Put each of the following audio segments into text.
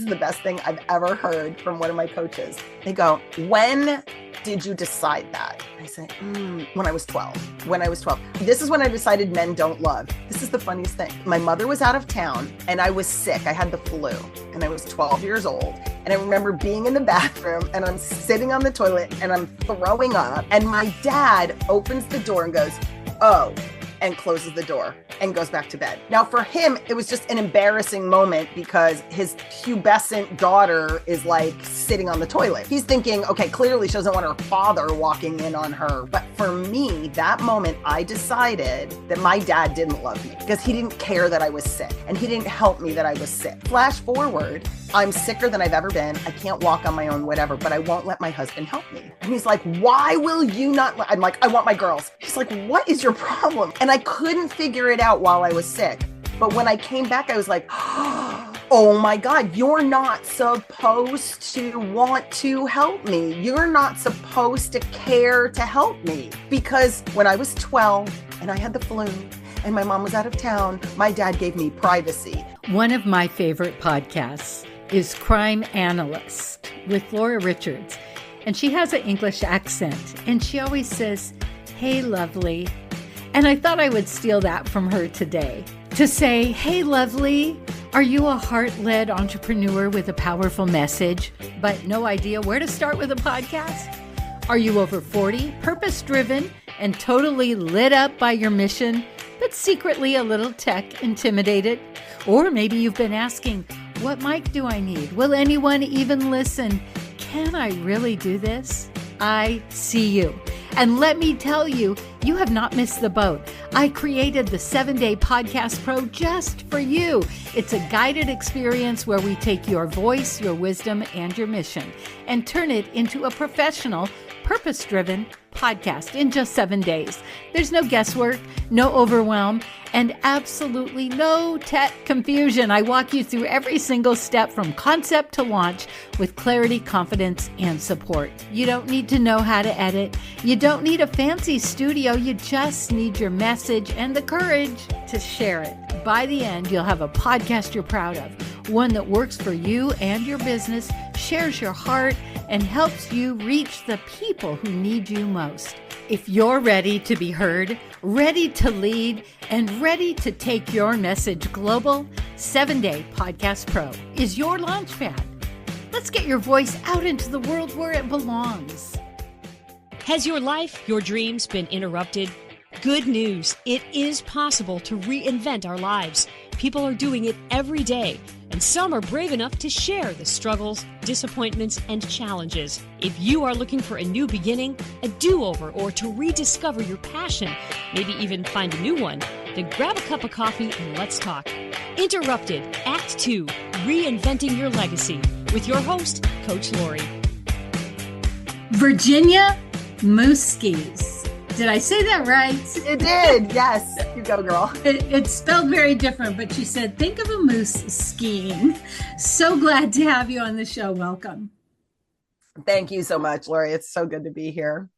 is the best thing I've ever heard from one of my coaches. They go, when did you decide that? I said, when I was 12. When I was 12. This is when I decided men don't love. This is the funniest thing. My mother was out of town and I was sick. I had the flu and I was 12 years old. And I remember being in the bathroom and I'm sitting on the toilet and I'm throwing up. And my dad opens the door and goes, oh, and closes the door and goes back to bed. Now for him, it was just an embarrassing moment because his pubescent daughter is like sitting on the toilet. He's thinking, okay, clearly she doesn't want her father walking in on her. But for me, that moment, I decided that my dad didn't love me because he didn't care that I was sick and he didn't help me that I was sick. Flash forward, I'm sicker than I've ever been. I can't walk on my own, whatever, but I won't let my husband help me. And he's like, why will you not? I'm like, I want my girls. He's like, what is your problem? And I couldn't figure it out while I was sick. But when I came back, I was like, oh my God, you're not supposed to want to help me. You're not supposed to care to help me. Because when I was 12 and I had the flu and my mom was out of town, my dad gave me privacy. One of my favorite podcasts is Crime Analyst with Laura Richards. And she has an English accent and she always says, hey, lovely. And I thought I would steal that from her today to say, hey, lovely, are you a heart-led entrepreneur with a powerful message, but no idea where to start with a podcast? Are you over 40, purpose-driven, and totally lit up by your mission, but secretly a little tech intimidated? Or maybe you've been asking, what mic do I need? Will anyone even listen? Can I really do this? I see you. And let me tell you, you have not missed the boat. I created the 7-Day Podcast Pro just for you. It's a guided experience where we take your voice, your wisdom, and your mission and turn it into a professional, purpose-driven podcast in just 7 days. There's no guesswork, no overwhelm, and absolutely no tech confusion. I walk you through every single step from concept to launch with clarity, confidence, and support. You don't need to know how to edit. You don't need a fancy studio. You just need your message and the courage to share it. By the end, you'll have a podcast you're proud of, one that works for you and your business, shares your heart, and helps you reach the people who need you most. If you're ready to be heard, ready to lead, and ready to take your message global, 7-Day Podcast Pro is your launchpad. Let's get your voice out into the world where it belongs. Has your life, your dreams been interrupted? Good news. It is possible to reinvent our lives. People are doing it every day, and some are brave enough to share the struggles, disappointments, and challenges. If you are looking for a new beginning, a do-over, or to rediscover your passion, maybe even find a new one, then grab a cup of coffee and let's talk. Interrupted, Act 2, Reinventing Your Legacy, with your host, Coach Laurie. Virginia Mooskies. Did I say that right? You did. Yes. You go, girl. It's spelled very different, but she said, think of a moose skiing. So glad to have you on the show. Welcome. Thank you so much, Laurie. It's so good to be here.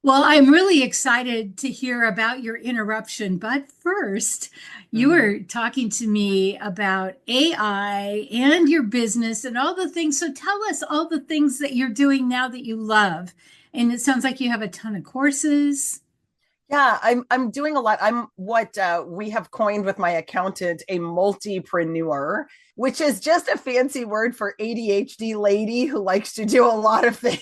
Well, I'm really excited to hear about your interruption. But first, you were talking to me about AI and your business and all the things. So tell us all the things that you're doing now that you love. And it sounds like you have a ton of courses. Yeah, I'm doing a lot. I'm what we have coined with my accountant a multipreneur, which is just a fancy word for ADHD lady who likes to do a lot of things.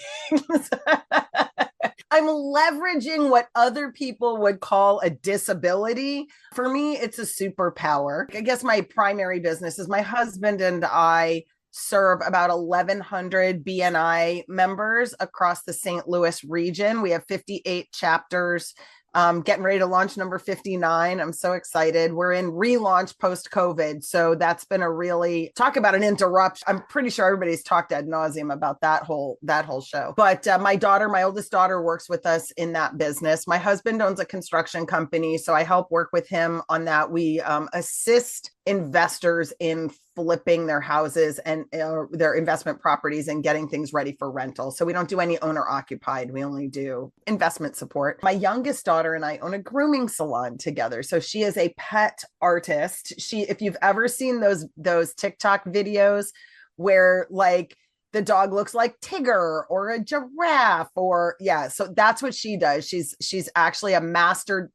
I'm leveraging what other people would call a disability. For me, it's a superpower. I guess my primary business is my husband and I serve about 1,100 BNI members across the St. Louis region. We have 58 chapters, getting ready to launch number 59. I'm so excited. We're in relaunch post-COVID. So that's been a really, talk about an interruption. I'm pretty sure everybody's talked ad nauseum about that whole show. But my oldest daughter works with us in that business. My husband owns a construction company, so I help work with him on that. We assist investors in flipping their houses and their investment properties and getting things ready for rental. So we don't do any owner occupied. We only do investment support. My youngest daughter and I own a grooming salon together. So she is a pet artist. If you've ever seen those TikTok videos where like the dog looks like Tigger or a giraffe or yeah. So that's what she does. She's actually a master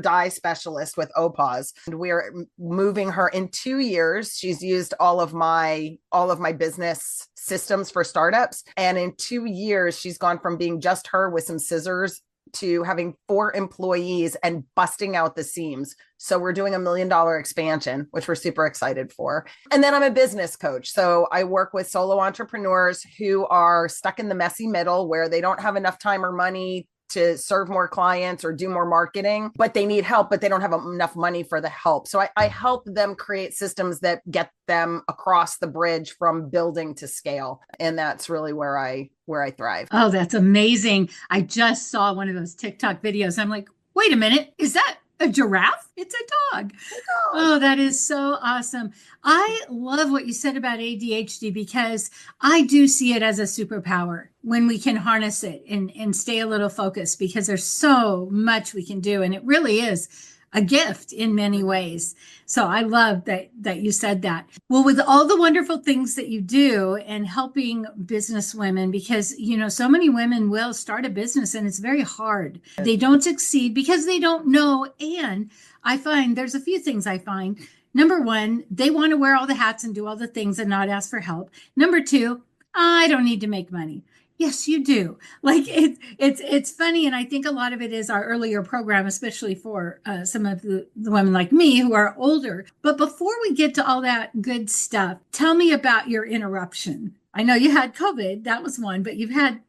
dye specialist with OPAWS. And we're moving her in 2 years. She's used all of my business systems for startups. And in 2 years, she's gone from being just her with some scissors to having 4 employees and busting out the seams. So we're doing $1 million expansion, which we're super excited for. And then I'm a business coach. So I work with solo entrepreneurs who are stuck in the messy middle where they don't have enough time or money to serve more clients or do more marketing, but they need help, but they don't have enough money for the help. So I help them create systems that get them across the bridge from building to scale. And that's really where I thrive. Oh, that's amazing. I just saw one of those TikTok videos. I'm like, wait a minute, is that a giraffe? It's a dog. Oh, that is so awesome. I love what you said about ADHD because I do see it as a superpower when we can harness it and stay a little focused, because there's so much we can do. And it really is a gift in many ways. So I love that you said that. Well, with all the wonderful things that you do and helping business women, because, you know, so many women will start a business and it's very hard. They don't succeed because they don't know. And I find there's a few things I find. Number one, they want to wear all the hats and do all the things and not ask for help. Number two, I don't need to make money. Yes, you do. Like it's funny. And I think a lot of it is our earlier program, especially for some of the women like me who are older. But before we get to all that good stuff, tell me about your interruption. I know you had COVID. That was one, but you've had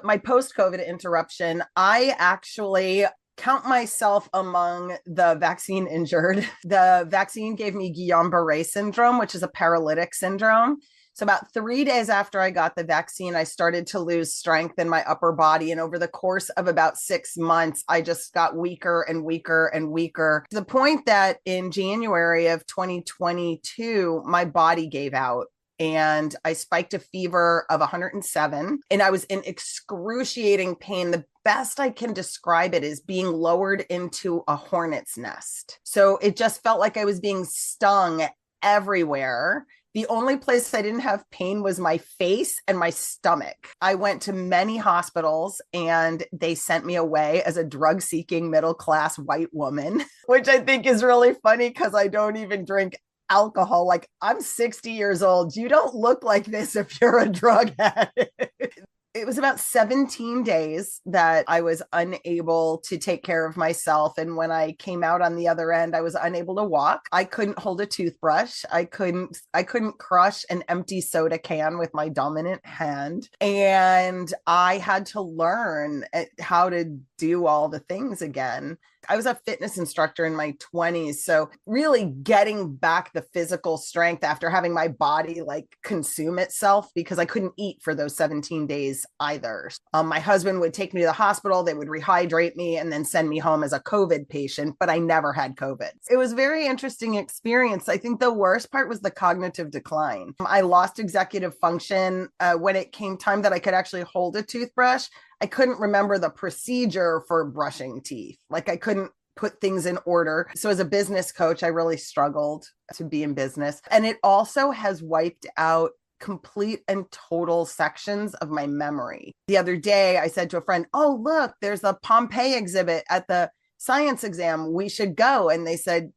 my post-COVID interruption. I actually count myself among the vaccine injured. The vaccine gave me Guillain-Barré syndrome, which is a paralytic syndrome. So about 3 days after I got the vaccine, I started to lose strength in my upper body. And over the course of about 6 months, I just got weaker and weaker and weaker, to the point that in January of 2022, my body gave out. And I spiked a fever of 107, and I was in excruciating pain. The best I can describe it is being lowered into a hornet's nest. So it just felt like I was being stung everywhere. The only place I didn't have pain was my face and my stomach. I went to many hospitals and they sent me away as a drug-seeking middle-class white woman, which I think is really funny because I don't even drink alcohol. Like, I'm 60 years old. You don't look like this if you're a drug addict. It was about 17 days that I was unable to take care of myself. And when I came out on the other end, I was unable to walk. I couldn't hold a toothbrush. I couldn't crush an empty soda can with my dominant hand. And I had to learn how to do all the things again. I was a fitness instructor in my 20s. So really getting back the physical strength after having my body like consume itself, because I couldn't eat for those 17 days either. My husband would take me to the hospital. They would rehydrate me and then send me home as a COVID patient, but I never had COVID. It was a very interesting experience. I think the worst part was the cognitive decline. I lost executive function when it came time that I could actually hold a toothbrush. I couldn't remember the procedure for brushing teeth. Like, I couldn't put things in order. So as a business coach, I really struggled to be in business. And it also has wiped out complete and total sections of my memory. The other day, I said to a friend, oh, look, there's a Pompeii exhibit at the science exam. We should go. And they said,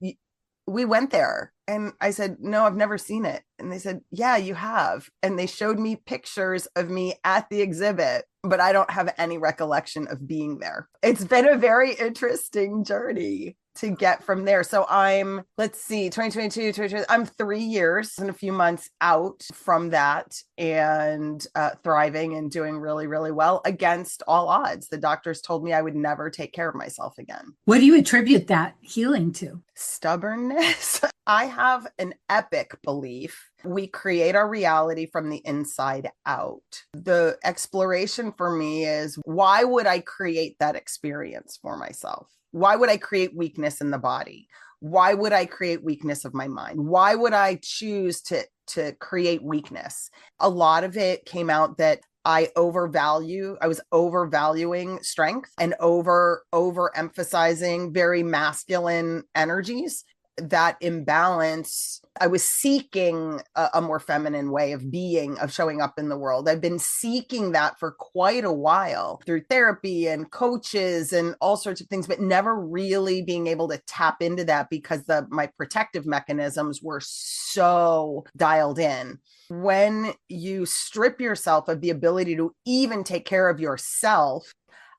we went there. And I said, no, I've never seen it. And they said, yeah, you have. And they showed me pictures of me at the exhibit, but I don't have any recollection of being there. It's been a very interesting journey to get from there. So I'm, 2022, I'm 3 years and a few months out from that and thriving and doing really, really well against all odds. The doctors told me I would never take care of myself again. What do you attribute that healing to? Stubbornness. I have an epic belief. We create our reality from the inside out. The exploration for me is, why would I create that experience for myself? Why would I create weakness in the body? Why would I create weakness of my mind? Why would I choose to create weakness? A lot of it came out that I was overvaluing strength and overemphasizing very masculine energies. that imbalance. I was seeking a more feminine way of being, of showing up in the world. I've been seeking that for quite a while through therapy and coaches and all sorts of things, but never really being able to tap into that because my protective mechanisms were so dialed in. When you strip yourself of the ability to even take care of yourself,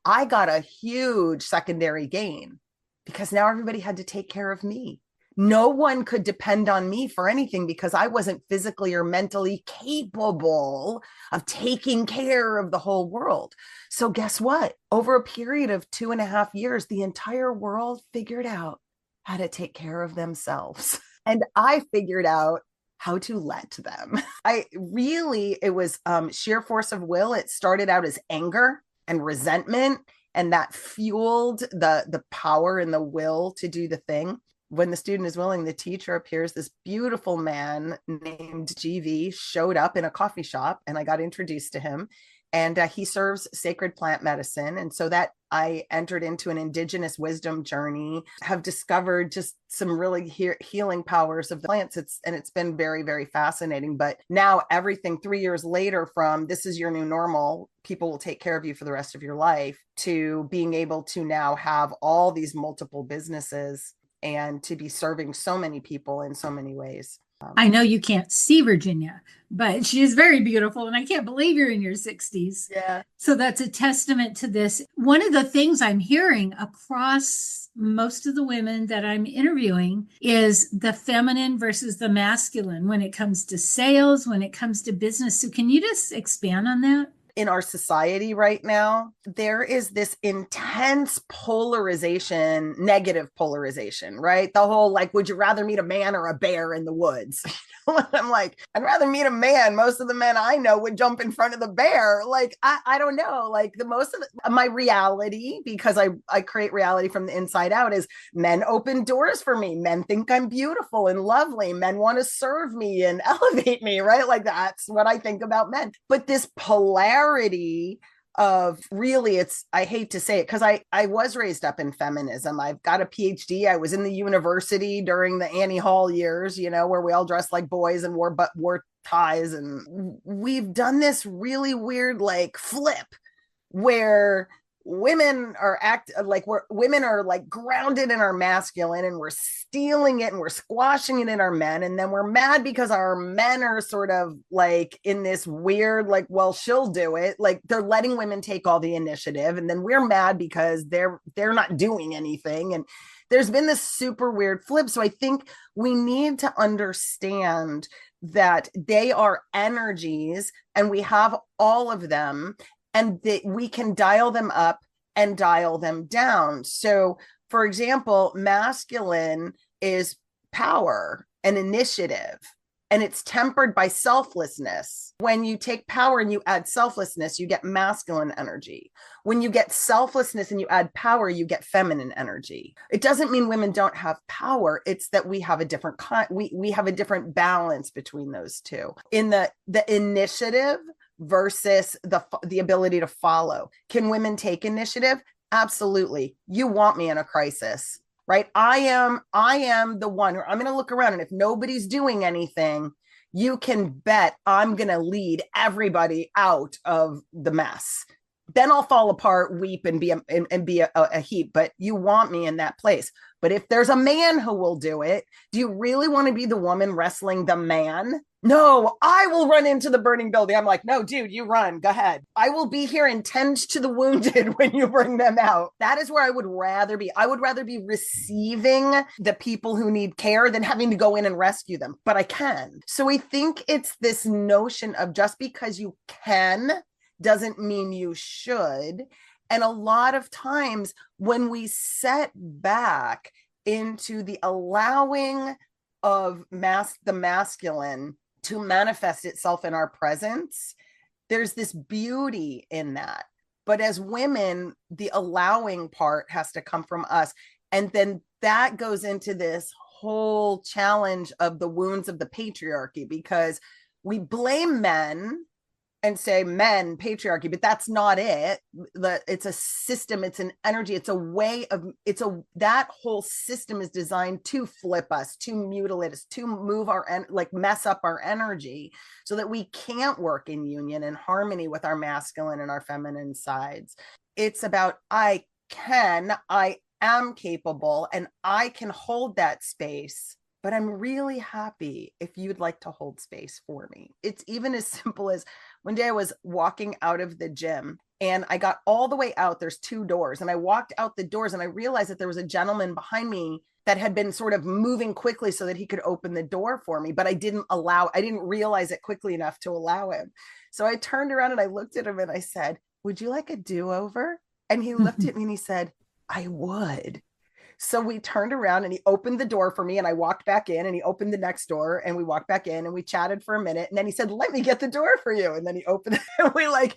I got a huge secondary gain because now everybody had to take care of me. No one could depend on me for anything because I wasn't physically or mentally capable of taking care of the whole world. So guess what? Over a period of 2.5 years, the entire world figured out how to take care of themselves. And I figured out how to let them. It was sheer force of will. It started out as anger and resentment, and that fueled the power and the will to do the thing. When the student is willing, the teacher appears. This beautiful man named GV showed up in a coffee shop, and I got introduced to him. And he serves sacred plant medicine. And so that I entered into an indigenous wisdom journey, have discovered just some really healing powers of the plants. It's been very, very fascinating. But now everything 3 years later, from this is your new normal, people will take care of you for the rest of your life, to being able to now have all these multiple businesses and to be serving so many people in so many ways. I know you can't see Virginia, but she is very beautiful. And I can't believe you're in your 60s. Yeah. So that's a testament to this. One of the things I'm hearing across most of the women that I'm interviewing is the feminine versus the masculine when it comes to sales, when it comes to business. So can you just expand on that? In our society right now, there is this intense polarization, negative polarization, right? The whole, like, would you rather meet a man or a bear in the woods? I'm like, I'd rather meet a man. Most of the men I know would jump in front of the bear. Like, I don't know, like my reality, because I create reality from the inside out, is men open doors for me. Men think I'm beautiful and lovely. Men want to serve me and elevate me, right? Like, that's what I think about men. But this polarity of, really, I hate to say it, because I was raised up in feminism. I've got a PhD. I was in the university during the Annie Hall years, where we all dressed like boys and wore ties. And we've done this really weird, like, flip where women are grounded in our masculine, and we're stealing it and we're squashing it in our men. And then we're mad because our men are sort of like in this weird, like, well, she'll do it. Like, they're letting women take all the initiative. And then we're mad because they're not doing anything. And there's been this super weird flip. So I think we need to understand that they are energies and we have all of them, and that we can dial them up and dial them down. So, for example, masculine is power and initiative, and it's tempered by selflessness. When you take power and you add selflessness, you get masculine energy. When you get selflessness and you add power, you get feminine energy. It doesn't mean women don't have power. It's that we have a different we have a different balance between those two. In the initiative versus the ability to follow. Can women take initiative? Absolutely. You want me in a crisis, right? I am the one who, I'm going to look around, and if nobody's doing anything, you can bet I'm going to lead everybody out of the mess. Then I'll fall apart, weep, and be a heap. But you want me in that place. But if there's a man who will do it, do you really want to be the woman wrestling the man? No, I will run into the burning building. I'm like, no, dude, you run. Go ahead. I will be here and tend to the wounded when you bring them out. That is where I would rather be. I would rather be receiving the people who need care than having to go in and rescue them. But I can. So I think it's this notion of just because you can doesn't mean you should. And a lot of times when we set back into the allowing of the masculine to manifest itself in our presence, there's this beauty in that. But as women, the allowing part has to come from us. And then that goes into this whole challenge of the wounds of the patriarchy, because we blame men and say men, patriarchy, but that's not it. It's a system, it's an energy, it's a way of, that whole system is designed to flip us, to mutilate us, to move mess up our energy so that we can't work in union and harmony with our masculine and our feminine sides. It's about, I am capable and I can hold that space. But I'm really happy if you'd like to hold space for me. It's even as simple as one day I was walking out of the gym and I got all the way out. There's 2 doors and I walked out the doors and I realized that there was a gentleman behind me that had been sort of moving quickly so that he could open the door for me. But I didn't realize it quickly enough to allow him. So I turned around and I looked at him and I said, would you like a do-over? And he looked at me and he said, I would. So we turned around and he opened the door for me and I walked back in and he opened the next door and we walked back in and we chatted for a minute. And then he said, let me get the door for you. And then he opened it and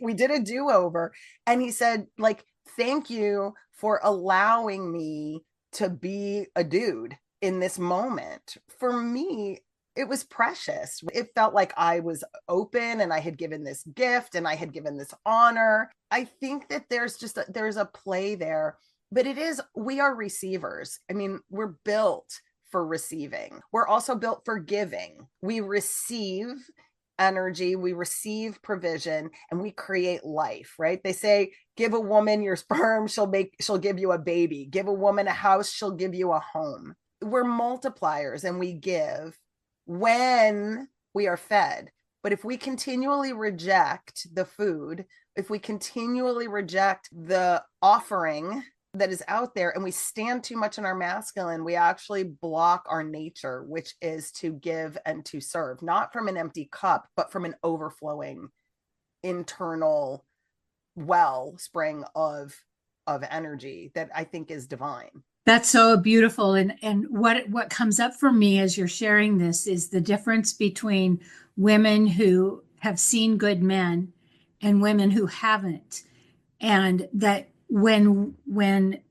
we did a do-over. And he said, like, thank you for allowing me to be a dude in this moment. For me, it was precious. It felt like I was open and I had given this gift and I had given this honor. I think that there's a play there. But we are receivers. I mean, we're built for receiving. We're also built for giving. We receive energy, we receive provision, and we create life, right? They say, give a woman your sperm, she'll give you a baby. Give a woman a house, she'll give you a home. We're multipliers and we give when we are fed. But if we continually reject the food, if we continually reject the offering that is out there and we stand too much in our masculine, we actually block our nature, which is to give and to serve, not from an empty cup, but from an overflowing internal wellspring of energy that I think is divine. That's so beautiful. And what comes up for me as you're sharing this is the difference between women who have seen good men and women who haven't. And that when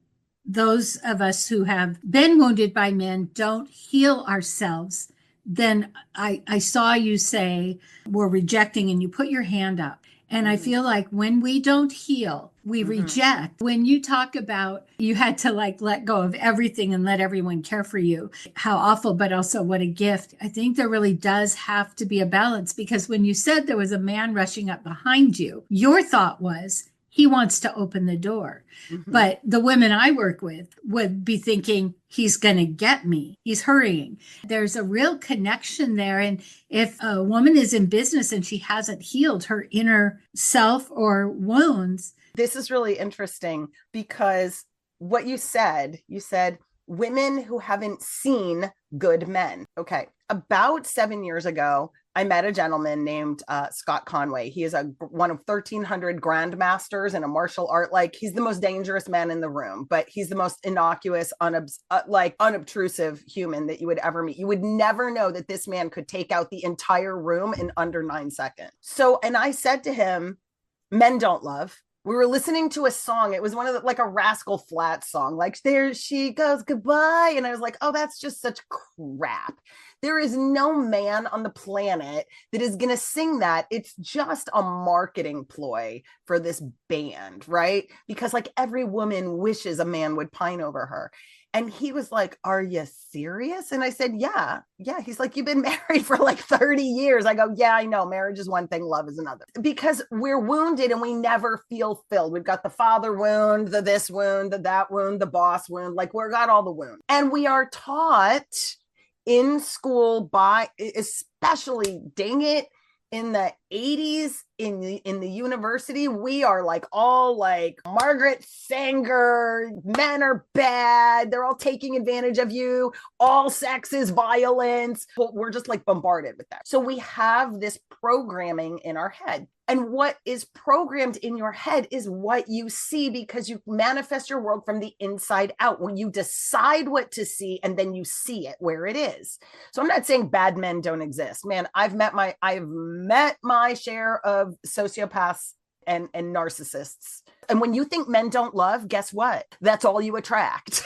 those of us who have been wounded by men don't heal ourselves, then I saw you say we're rejecting and you put your hand up. And I feel like when we don't heal, we reject. When you talk about you had to let go of everything and let everyone care for you, how awful, but also what a gift. I think there really does have to be a balance, because when you said there was a man rushing up behind you, your thought was, he wants to open the door. But the women I work with would be thinking, he's going to get me. He's hurrying. There's a real connection there. And if a woman is in business and she hasn't healed her inner self or wounds. This is really interesting because what you said women who haven't seen good men. Okay. About 7 years ago, I met a gentleman named Scott Conway. He is one of 1,300 grandmasters in a martial art. Like, he's the most dangerous man in the room, but he's the most innocuous, unobtrusive human that you would ever meet. You would never know that this man could take out the entire room in under 9 seconds. So, and I said to him, men don't love. We were listening to a song. It was one of like a Rascal Flatts song, like there she goes, goodbye. And I was like, oh, that's just such crap. There is no man on the planet that is going to sing that. It's just a marketing ploy for this band, right? Because like every woman wishes a man would pine over her. And he was like, are you serious? And I said, yeah. He's like, you've been married for like 30 years. I go, yeah, I know. Marriage is one thing. Love is another. Because we're wounded and we never feel filled. We've got the father wound, the this wound, the that wound, the boss wound. Like we've got all the wounds. And we are taught in school by, especially, dang it, in the 80s in the university, we are like all like Margaret Sanger, men are bad, they're all taking advantage of you, all sex is violence. We're just like bombarded with that. So we have this programming in our head. And what is programmed in your head is what you see, because you manifest your world from the inside out. When you decide what to see and then you see it where it is. So I'm not saying bad men don't exist. Man, I've met my share of sociopaths and narcissists. And when you think men don't love, guess what? That's all you attract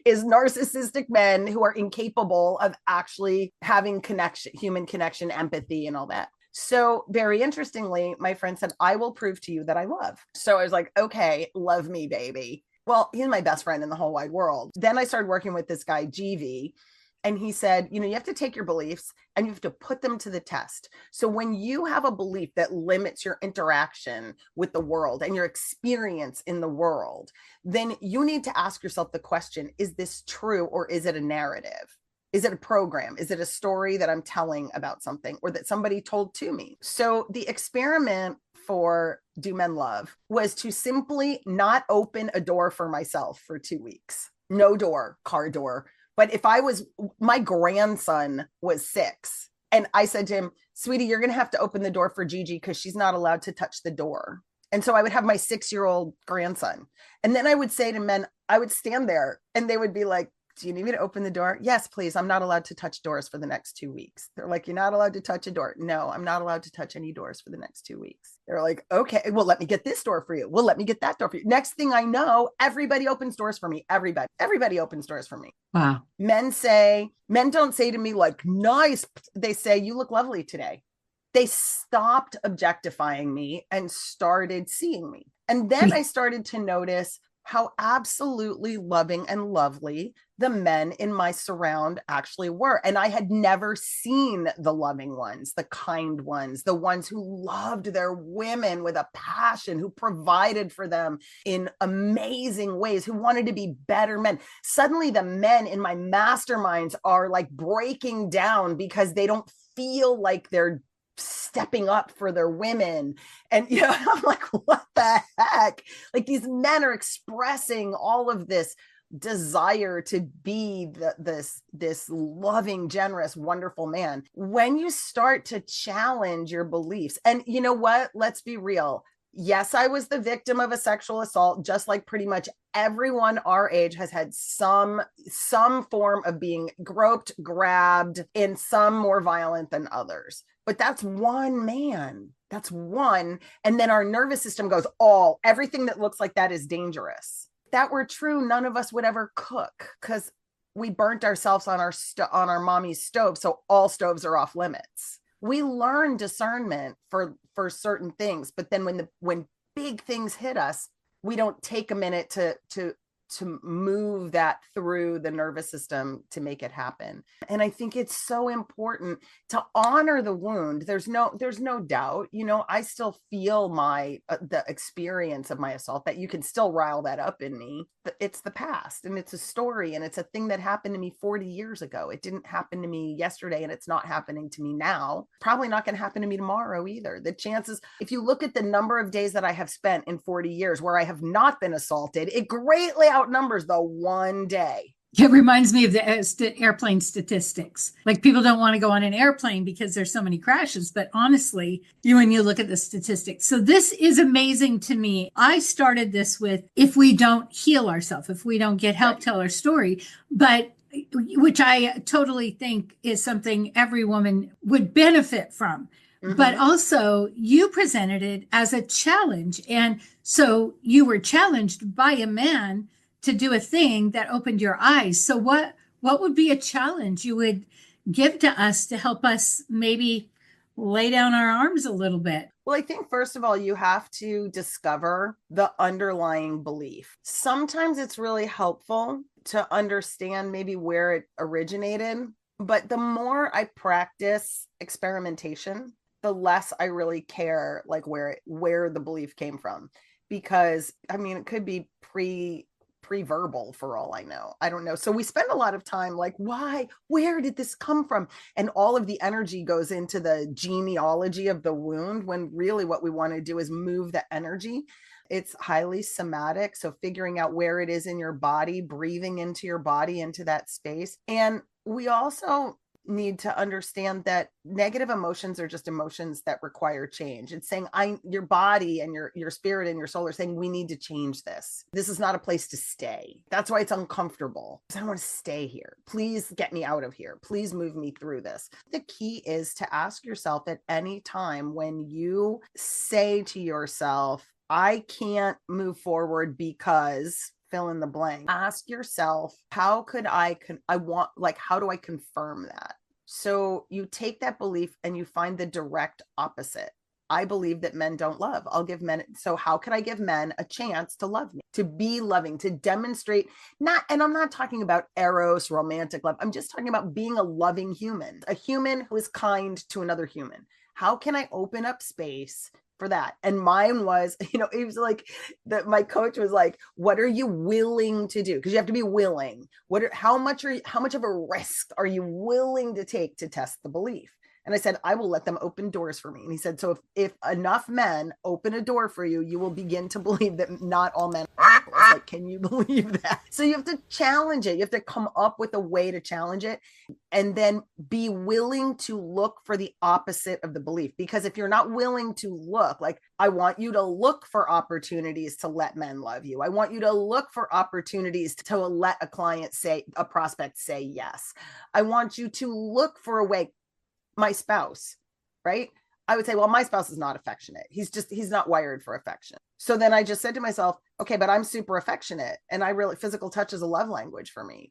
is narcissistic men who are incapable of actually having connection, human connection, empathy, and all that. So very interestingly, my friend said, I will prove to you that I love. So I was like, okay, love me, baby. Well, he's my best friend in the whole wide world. Then I started working with this guy, GV. And he said, you have to take your beliefs and you have to put them to the test. So when you have a belief that limits your interaction with the world and your experience in the world, then you need to ask yourself the question, is this true or is it a narrative? Is it a program? Is it a story that I'm telling about something or that somebody told to me? So the experiment for Do Men Love was to simply not open a door for myself for 2 weeks. No door, car door. But if my grandson was 6 and I said to him, sweetie, you're going to have to open the door for Gigi because she's not allowed to touch the door. And so I would have my 6-year-old grandson. And then I would say to men, I would stand there and they would be like, do you need me to open the door? Yes, please. I'm not allowed to touch doors for the next 2 weeks. They're like, you're not allowed to touch a door. No, I'm not allowed to touch any doors for the next 2 weeks. They're like, okay, well, let me get this door for you. Well, let me get that door for you. Next thing I know, everybody opens doors for me. Everybody opens doors for me. Wow. Men don't say to me like, nice. They say, you look lovely today. They stopped objectifying me and started seeing me. And then I started to notice how absolutely loving and lovely the men in my surround actually were. And I had never seen the loving ones, the kind ones, the ones who loved their women with a passion, who provided for them in amazing ways, who wanted to be better men. Suddenly the men in my masterminds are like breaking down because they don't feel like they're stepping up for their women. And I'm like, what the heck? Like these men are expressing all of this desire to be this loving, generous, wonderful man. When you start to challenge your beliefs, and you know what? Let's be real. Yes, I was the victim of a sexual assault, just like pretty much everyone our age has had some form of being groped, grabbed, in some more violent than others. But that's one man. That's one. And then our nervous system goes, everything that looks like that is dangerous. If that were true, none of us would ever cook because we burnt ourselves on our mommy's stove. So all stoves are off limits. We learn discernment for certain things, but then when big things hit us, we don't take a minute to move that through the nervous system to make it happen. And I think it's so important to honor the wound. There's no doubt, I still feel the experience of my assault, that you can still rile that up in me. But it's the past and it's a story and it's a thing that happened to me 40 years ago. It didn't happen to me yesterday and it's not happening to me now. Probably not going to happen to me tomorrow either. The chances, if you look at the number of days that I have spent in 40 years where I have not been assaulted, it greatly outnumbers the one day. It reminds me of the airplane statistics. Like people don't want to go on an airplane because there's so many crashes. But honestly, when you look at the statistics. So this is amazing to me. I started this with, if we don't heal ourselves, if we don't get help, tell our story. But which I totally think is something every woman would benefit from. Mm-hmm. But also you presented it as a challenge. And so you were challenged by a man to do a thing that opened your eyes. So what would be a challenge you would give to us to help us maybe lay down our arms a little bit? Well, I think first of all, you have to discover the underlying belief. Sometimes it's really helpful to understand maybe where it originated, but the more I practice experimentation, the less I really care like where the belief came from. Because it could be pre-verbal for all I know. I don't know. So we spend a lot of time like, why? Where did this come from? And all of the energy goes into the genealogy of the wound when really what we want to do is move the energy. It's highly somatic. So figuring out where it is in your body, breathing into your body, into that space. And we also need to understand that negative emotions are just emotions that require change. It's saying your body and your spirit and your soul are saying, we need to change this. This is not a place to stay. That's why it's uncomfortable. I don't want to stay here. Please get me out of here. Please move me through this. The key is to ask yourself at any time when you say to yourself, I can't move forward because fill in the blank. Ask yourself, how do I confirm that? So you take that belief and you find the direct opposite. I believe that men don't love. I'll give men. So how can I give men a chance to love me, to be loving, to demonstrate and I'm not talking about eros, romantic love. I'm just talking about being a loving human, a human who is kind to another human. How can I open up space for that? And mine was, it was like that. My coach was like, what are you willing to do? Because you have to be willing. How much of a risk are you willing to take to test the belief? And I said, I will let them open doors for me. And he said, so if enough men open a door for you, you will begin to believe that not all men are assholes. Like, can you believe that? So you have to challenge it. You have to come up with a way to challenge it and then be willing to look for the opposite of the belief. Because if you're not willing to look, like, I want you to look for opportunities to let men love you. I want you to look for opportunities to let a prospect say yes. I want you to look for a way. My spouse, right? I would say, well, my spouse is not affectionate. He's not wired for affection. So then I just said to myself, okay, but I'm super affectionate. And physical touch is a love language for me.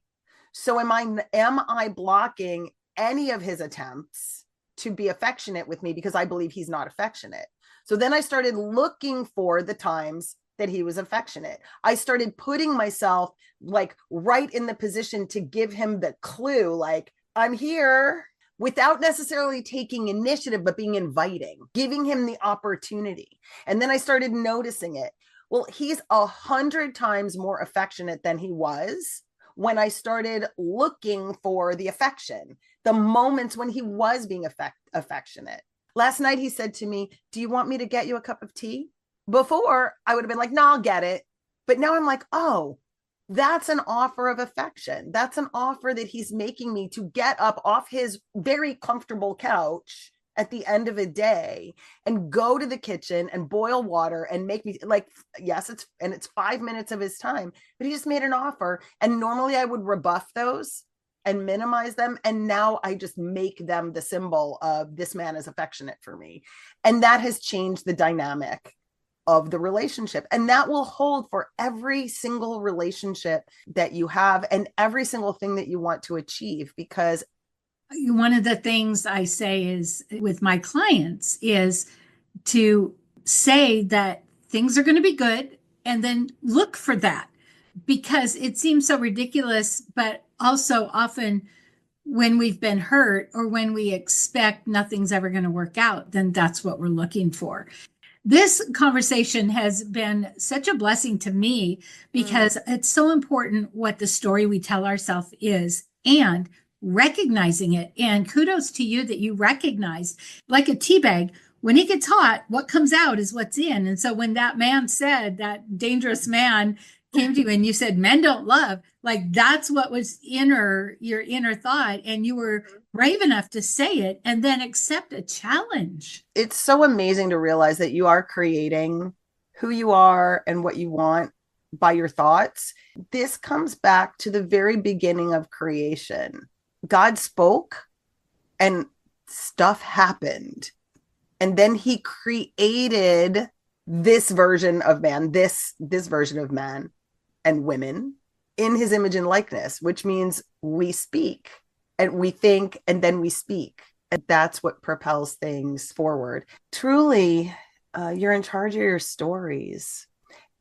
So am I blocking any of his attempts to be affectionate with me because I believe he's not affectionate? So then I started looking for the times that he was affectionate. I started putting myself like right in the position to give him the clue, like, I'm here, without necessarily taking initiative, but being inviting, giving him the opportunity. And then I started noticing it. Well, he's 100 times more affectionate than he was when I started looking for the affection, the moments when he was being affectionate. Last night, he said to me, do you want me to get you a cup of tea? Before, I would have been like, no, I'll get it. But now I'm like, oh, that's an offer of affection. That's an offer that he's making me to get up off his very comfortable couch at the end of a day and go to the kitchen and boil water and make me like, yes, it's 5 minutes of his time, but he just made an offer. And normally I would rebuff those and minimize them. And now I just make them the symbol of this man is affectionate for me. And that has changed the dynamic of the relationship. And that will hold for every single relationship that you have and every single thing that you want to achieve. Because one of the things I say is with my clients is to say that things are going to be good and then look for that, because it seems so ridiculous, but also often when we've been hurt or when we expect nothing's ever going to work out, then that's what we're looking for. This conversation has been such a blessing to me because it's so important what the story we tell ourselves is and recognizing it. And kudos to you that you recognize, like a tea bag, when it gets hot, what comes out is what's in. And so when that man said, that dangerous man came to you and you said, men don't love, like that's what was your inner thought. And you were brave enough to say it and then accept a challenge. It's so amazing to realize that you are creating who you are and what you want by your thoughts. This comes back to the very beginning of creation. God spoke and stuff happened. And then he created this version of man, this version of man and women in his image and likeness, which means we speak and we think and then we speak. And that's what propels things forward. Truly, you're in charge of your stories.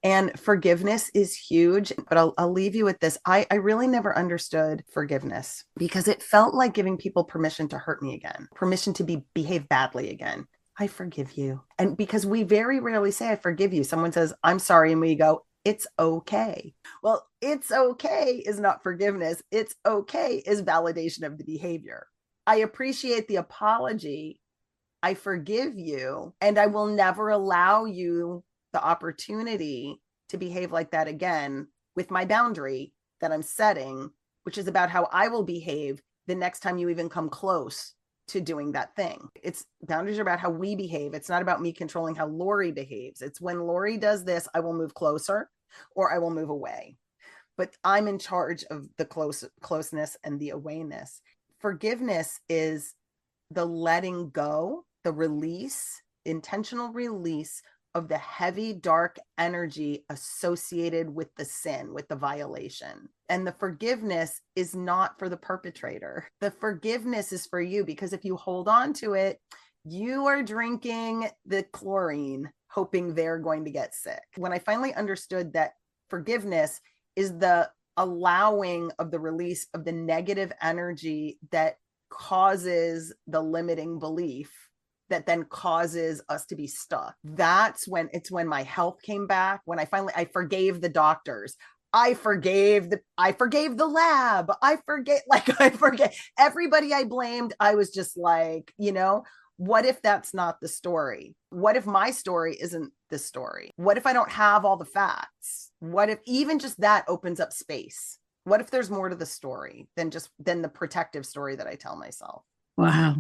And forgiveness is huge. But I'll leave you with this. I really never understood forgiveness because it felt like giving people permission to hurt me again, permission to behave badly again. I forgive you. And because we very rarely say, I forgive you. Someone says, I'm sorry. And we go, it's okay. Well, it's okay is not forgiveness. It's okay is validation of the behavior. I appreciate the apology. I forgive you. And I will never allow you the opportunity to behave like that again with my boundary that I'm setting, which is about how I will behave the next time you even come close to doing that thing. It's boundaries are about how we behave. It's not about me controlling how Laurie behaves. It's when Laurie does this, I will move closer or I will move away. But I'm in charge of the closeness and the awayness. Forgiveness is the letting go, the release, intentional release of the heavy, dark energy associated with the sin, with the violation. And the forgiveness is not for the perpetrator. The forgiveness is for you, because if you hold on to it, you are drinking the chlorine, hoping they're going to get sick. When I finally understood that forgiveness is the allowing of the release of the negative energy that causes the limiting belief that then causes us to be stuck. That's when my health came back. When I forgave the doctors. I forgave the lab. I forget everybody I blamed. I was just like, what if that's not the story? What if my story isn't the story? What if I don't have all the facts? What if even just that opens up space? What if there's more to the story than the protective story that I tell myself? Wow.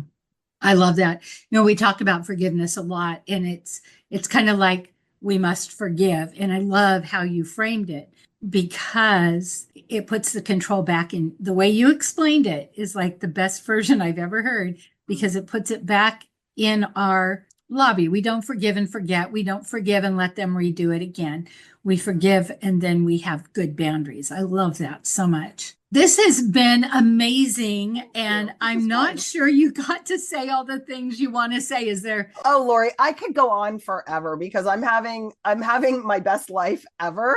I love that. We talk about forgiveness a lot, and it's kind of like we must forgive. And I love how you framed it, because it puts the control back in. The way you explained it is like the best version I've ever heard, because it puts it back in our lobby. We don't forgive and forget. We don't forgive and let them redo it again. We forgive, and then we have good boundaries. I love that so much. This has been amazing, and I'm not sure you got to say all the things you want to say. Is there? Oh, Laurie, I could go on forever, because I'm having my best life ever.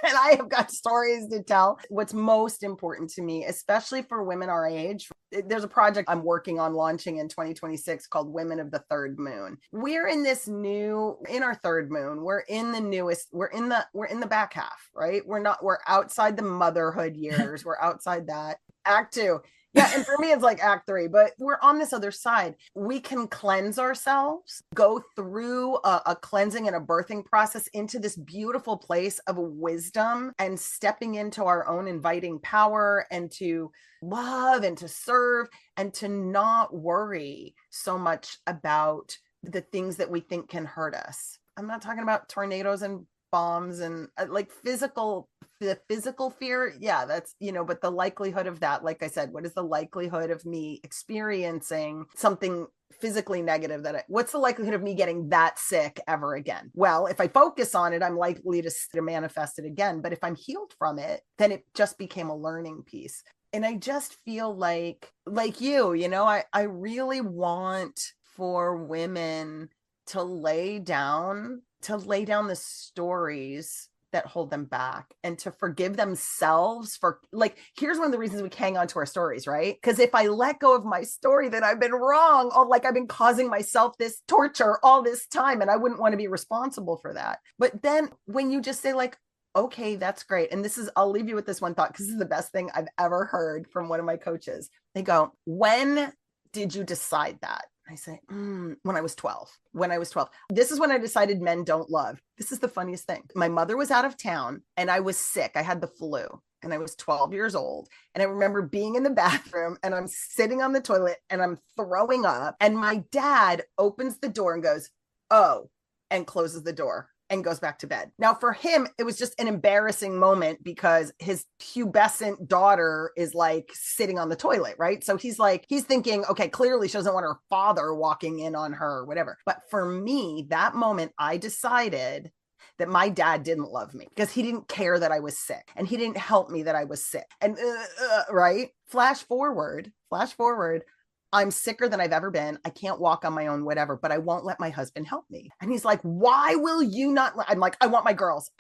And I have got stories to tell. What's most important to me, especially for women our age, there's a project I'm working on launching in 2026 called Women of the Third Moon. We're in our third moon. We're in the back half, right? We're outside the motherhood years. We're outside that. Act 2. Yeah, and for me, it's like act 3, but we're on this other side. We can cleanse ourselves, go through a cleansing and a birthing process into this beautiful place of wisdom and stepping into our own inviting power, and to love and to serve and to not worry so much about the things that we think can hurt us. I'm not talking about tornadoes and bombs and the physical fear. Yeah, that's, but the likelihood of that, like I said, what is the likelihood of me experiencing something physically negative? What's the likelihood of me getting that sick ever again? Well, if I focus on it, I'm likely to manifest it again. But if I'm healed from it, then it just became a learning piece. And I just feel like I really want for women to lay down the stories that hold them back, and to forgive themselves for, here's one of the reasons we hang on to our stories, right? Because if I let go of my story, then I've been wrong. I've been causing myself this torture all this time, and I wouldn't want to be responsible for that. But then when you just say okay, that's great. And I'll leave you with this one thought, because this is the best thing I've ever heard from one of my coaches. They go, when did you decide that? I say, when I was 12. This is when I decided men don't love. This is the funniest thing. My mother was out of town and I was sick. I had the flu and I was 12 years old. And I remember being in the bathroom and I'm sitting on the toilet and I'm throwing up. And my dad opens the door and goes, oh, and closes the door and goes back to bed. Now, for him, it was just an embarrassing moment because his pubescent daughter is sitting on the toilet, right? So he's thinking, okay, clearly she doesn't want her father walking in on her or whatever. But for me, that moment, I decided that my dad didn't love me because he didn't care that I was sick and he didn't help me that I was sick. And right? Flash forward. I'm sicker than I've ever been. I can't walk on my own, whatever, but I won't let my husband help me. And he's like, why will you not? I'm like, I want my girls.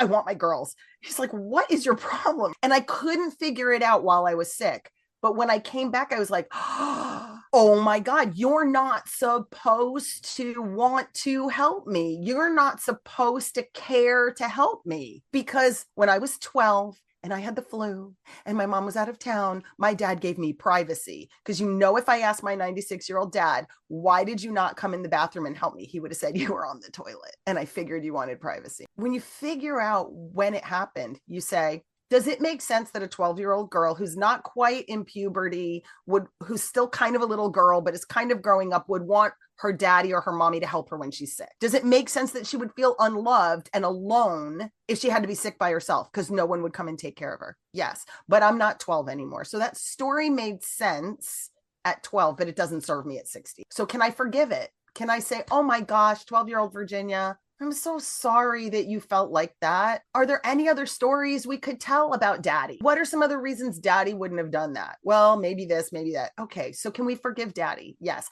He's like, what is your problem? And I couldn't figure it out while I was sick. But when I came back, I was like, oh my God, you're not supposed to want to help me. You're not supposed to care to help me. Because when I was 12, and I had the flu and my mom was out of town, my dad gave me privacy. Because if I asked my 96-year-old dad, why did you not come in the bathroom and help me? He would have said, you were on the toilet. And I figured you wanted privacy. When you figure out when it happened, you say, does it make sense that a 12-year-old girl who's not quite in puberty, who's still kind of a little girl, but is kind of growing up, would want her daddy or her mommy to help her when she's sick? Does it make sense that she would feel unloved and alone if she had to be sick by herself because no one would come and take care of her? Yes, but I'm not 12 anymore. So that story made sense at 12, but it doesn't serve me at 60. So can I forgive it? Can I say, oh my gosh, 12-year-old Virginia, I'm so sorry that you felt like that. Are there any other stories we could tell about daddy? What are some other reasons daddy wouldn't have done that? Well, maybe this, maybe that. Okay, so can we forgive daddy? Yes.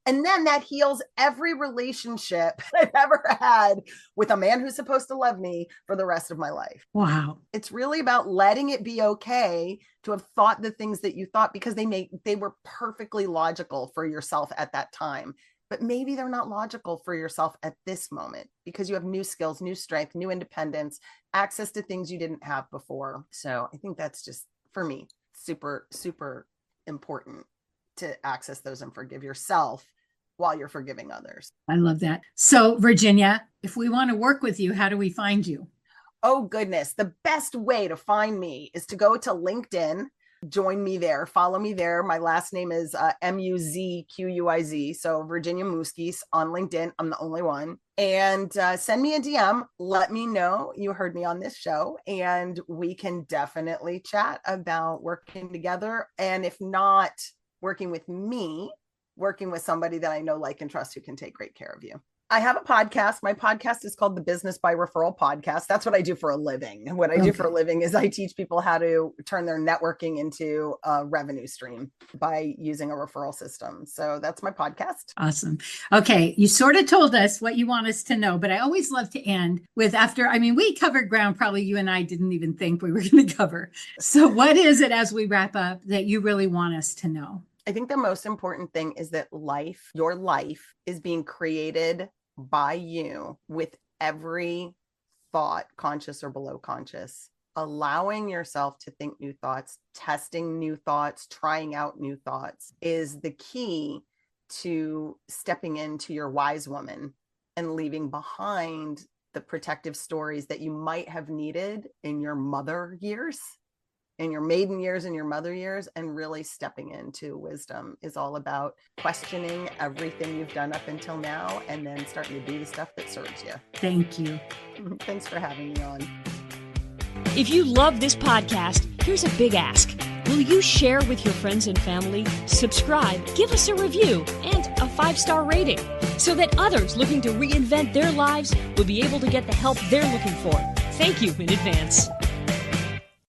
And then that heals every relationship I've ever had with a man who's supposed to love me for the rest of my life. Wow. It's really about letting it be okay to have thought the things that you thought, because they were perfectly logical for yourself at that time. But maybe they're not logical for yourself at this moment, because you have new skills, new strength, new independence, access to things you didn't have before. So I think that's just, for me, super, super important to access those and forgive yourself while you're forgiving others. I love that. So, Virginia, if we want to work with you, how do we find you? Oh, goodness. The best way to find me is to go to LinkedIn. Join me there. Follow me there. My last name is Muzquiz. So Virginia Muskies on LinkedIn. I'm the only one. And send me a DM. Let me know you heard me on this show, and we can definitely chat about working together. And if not working with me, working with somebody that I know, like, and trust, who can take great care of you. I have a podcast. My podcast is called the Business by Referral Podcast. That's what I do for a living. What I do for a living is I teach people how to turn their networking into a revenue stream by using a referral system. So that's my podcast. Awesome. Okay. You sort of told us what you want us to know, but I always love to end with we covered ground probably you and I didn't even think we were going to cover. So what is it, as we wrap up, that you really want us to know? I think the most important thing is that your life is being created by you, with every thought, conscious or below conscious. Allowing yourself to think new thoughts, testing new thoughts, trying out new thoughts is the key to stepping into your wise woman and leaving behind the protective stories that you might have needed in your mother years, in your maiden years and your mother years, and really stepping into wisdom is all about questioning everything you've done up until now, and then starting to do the stuff that serves you. Thank you. Thanks for having me on. If you love this podcast, here's a big ask. Will you share with your friends and family, subscribe, give us a review, and a 5-star rating, so that others looking to reinvent their lives will be able to get the help they're looking for? Thank you in advance.